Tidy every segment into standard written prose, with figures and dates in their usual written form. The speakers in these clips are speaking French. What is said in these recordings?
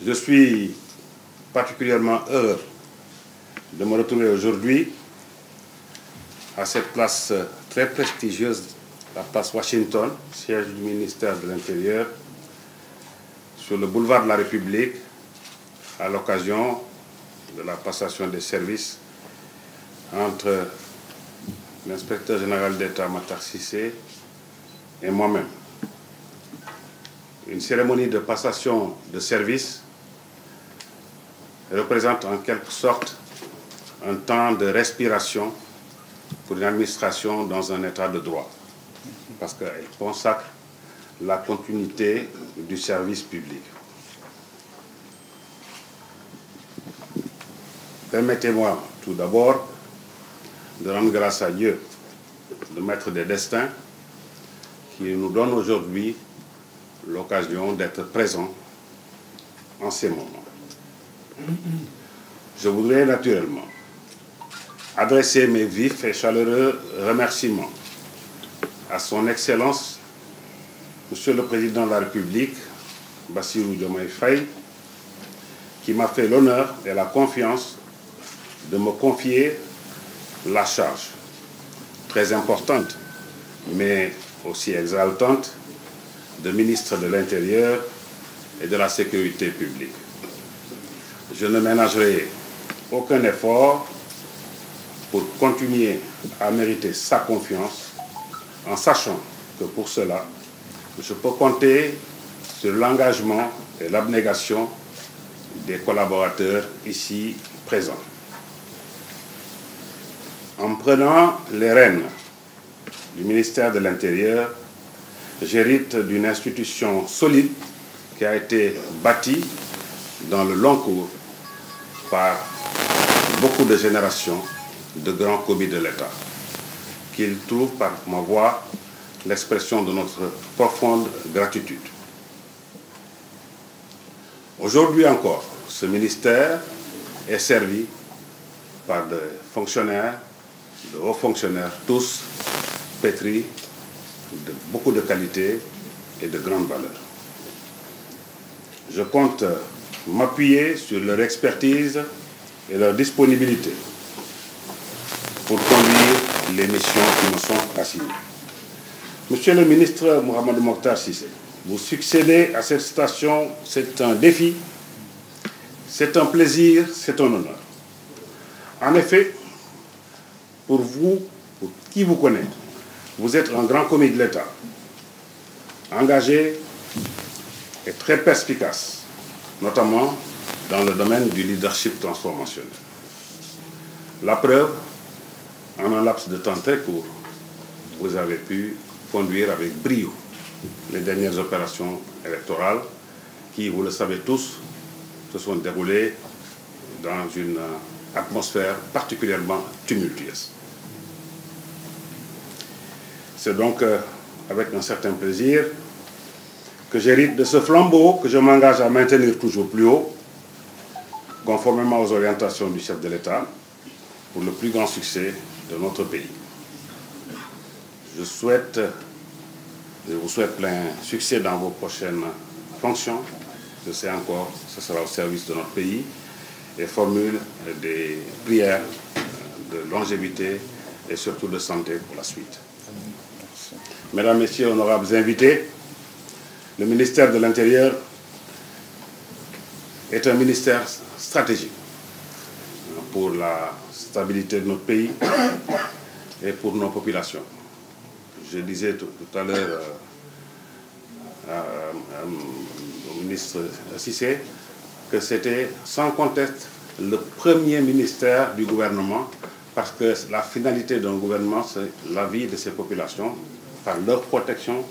Je suis particulièrement heureux de me retrouver aujourd'hui à cette place très prestigieuse, la place Washington, siège du ministère de l'Intérieur, sur le boulevard de la République, à l'occasion de la passation des services entre l'inspecteur général d'État Matar Cissé et moi-même. Une cérémonie de passation de services représente en quelque sorte un temps de respiration pour une administration dans un état de droit, parce qu'elle consacre la continuité du service public. Permettez-moi tout d'abord de rendre grâce à Dieu, le maître des destins, qui nous donne aujourd'hui l'occasion d'être présents en ces moments. Je voudrais naturellement adresser mes vifs et chaleureux remerciements à son Excellence, Monsieur le Président de la République, Bassirou Diomaye Faye, qui m'a fait l'honneur et la confiance de me confier la charge très importante, mais aussi exaltante, de ministre de l'Intérieur et de la Sécurité publique. Je ne ménagerai aucun effort pour continuer à mériter sa confiance, en sachant que pour cela, je peux compter sur l'engagement et l'abnégation des collaborateurs ici présents. En prenant les rênes du ministère de l'Intérieur, j'hérite d'une institution solide qui a été bâtie dans le long cours par beaucoup de générations de grands commis de l'État, qu'ils trouvent par ma voix l'expression de notre profonde gratitude. Aujourd'hui encore, ce ministère est servi par des fonctionnaires, de hauts fonctionnaires, tous pétris de beaucoup de qualité et de grande valeur. Je compte m'appuyer sur leur expertise et leur disponibilité pour conduire les missions qui me sont assignées. Monsieur le ministre Mohamed Mokhtar Cissé, vous succédez à cette station, c'est un défi, c'est un plaisir, c'est un honneur. En effet, pour vous, pour qui vous connaît, vous êtes un grand commis de l'État, engagé et très perspicace, notamment dans le domaine du leadership transformationnel. La preuve, en un laps de temps très court, vous avez pu conduire avec brio les dernières opérations électorales qui, vous le savez tous, se sont déroulées dans une atmosphère particulièrement tumultueuse. C'est donc avec un certain plaisir que j'hérite de ce flambeau que je m'engage à maintenir toujours plus haut, conformément aux orientations du chef de l'État, pour le plus grand succès de notre pays. Je vous souhaite plein succès dans vos prochaines fonctions. Je sais encore que ce sera au service de notre pays et formule des prières de longévité et surtout de santé pour la suite. Mesdames, Messieurs, honorables invités, le ministère de l'Intérieur est un ministère stratégique pour la stabilité de notre pays et pour nos populations. Je disais tout à l'heure au ministre Cissé que c'était sans conteste le premier ministère du gouvernement, parce que la finalité d'un gouvernement, c'est la vie de ses populations par leur protection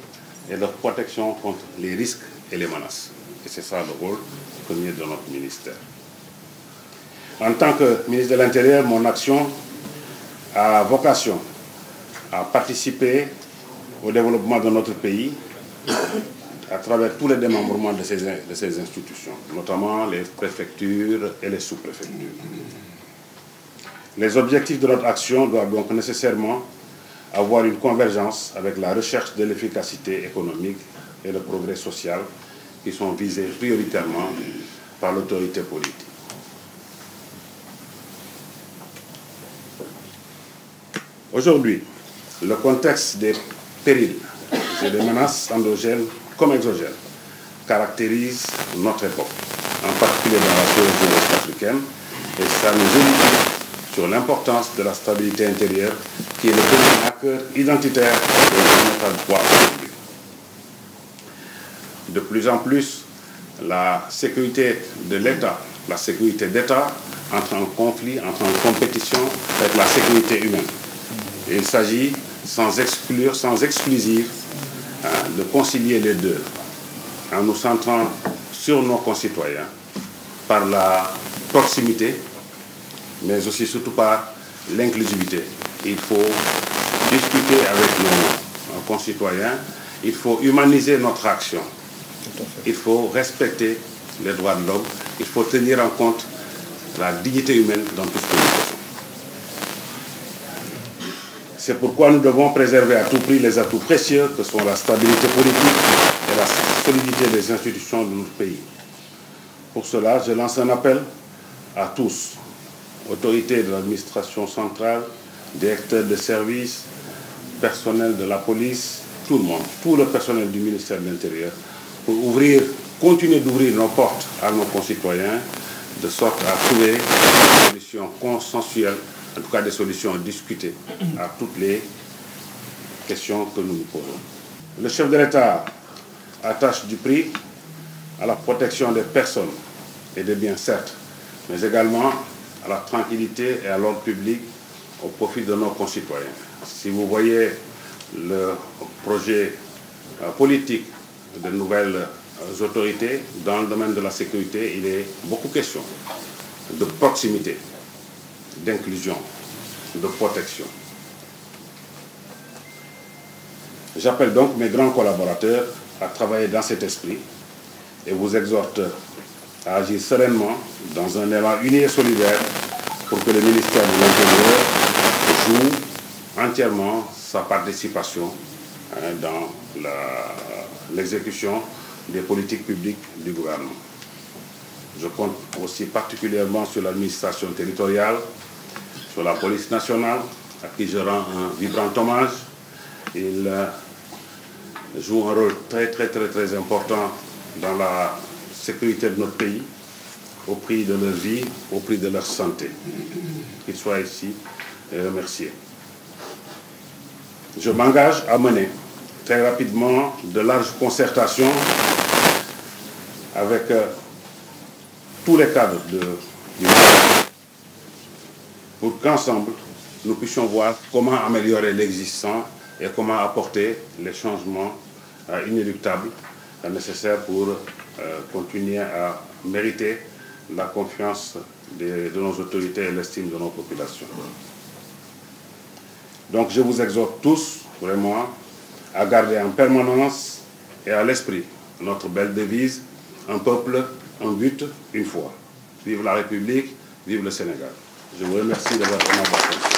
et leur protection contre les risques et les menaces. Et c'est ça le rôle premier de notre ministère. En tant que ministre de l'Intérieur, mon action a vocation à participer au développement de notre pays à travers tous les démembrements de ces institutions, notamment les préfectures et les sous-préfectures. Les objectifs de notre action doivent donc nécessairement avoir une convergence avec la recherche de l'efficacité économique et le progrès social qui sont visés prioritairement par l'autorité politique. Aujourd'hui, le contexte des périls et des menaces endogènes comme exogènes caractérise notre époque, en particulier dans la sous-région ouest-africaine, et ça nous éduque sur l'importance de la stabilité intérieure qui est le premier marqueur identitaire de notre droit aujourd'hui. De plus en plus, la sécurité de l'État, la sécurité d'État entre en conflit, entre en compétition avec la sécurité humaine. Et il s'agit, sans exclure, sans exclusive, de concilier les deux, en nous centrant sur nos concitoyens par la proximité, mais aussi surtout par l'inclusivité. Il faut discuter avec nos concitoyens, il faut humaniser notre action, il faut respecter les droits de l'homme, il faut tenir en compte la dignité humaine dans tout ce que nous faisons. C'est pourquoi nous devons préserver à tout prix les atouts précieux que sont la stabilité politique et la solidité des institutions de notre pays. Pour cela, je lance un appel à tous, autorités de l'administration centrale, directeurs de services, personnel de la police, tout le monde, tout le personnel du ministère de l'Intérieur, pour continuer d'ouvrir nos portes à nos concitoyens, de sorte à trouver des solutions consensuelles, en tout cas des solutions discutées à toutes les questions que nous nous posons. Le chef de l'État attache du prix à la protection des personnes et des biens, certes, mais également à la tranquillité et à l'ordre public au profit de nos concitoyens. Si vous voyez le projet politique de nouvelles autorités dans le domaine de la sécurité, il est beaucoup question de proximité, d'inclusion, de protection. J'appelle donc mes grands collaborateurs à travailler dans cet esprit et vous exhorte à agir sereinement dans un élan uni et solidaire pour que le ministère de l'Intérieur joue entièrement sa participation dans l'exécution des politiques publiques du gouvernement. Je compte aussi particulièrement sur l'administration territoriale, sur la police nationale, à qui je rends un vibrant hommage. Ils jouent un rôle très important dans la sécurité de notre pays, au prix de leur vie, au prix de leur santé. Qu'ils soient ici et remerciés. Je m'engage à mener très rapidement de larges concertations avec tous les cadres du ministère pour qu'ensemble, nous puissions voir comment améliorer l'existant et comment apporter les changements inéluctables nécessaires pour continuer à mériter la confiance de nos autorités et l'estime de nos populations. Donc je vous exhorte tous, vraiment, à garder en permanence et à l'esprit notre belle devise, un peuple, un but, une foi. Vive la République, vive le Sénégal. Je vous remercie de votre attention.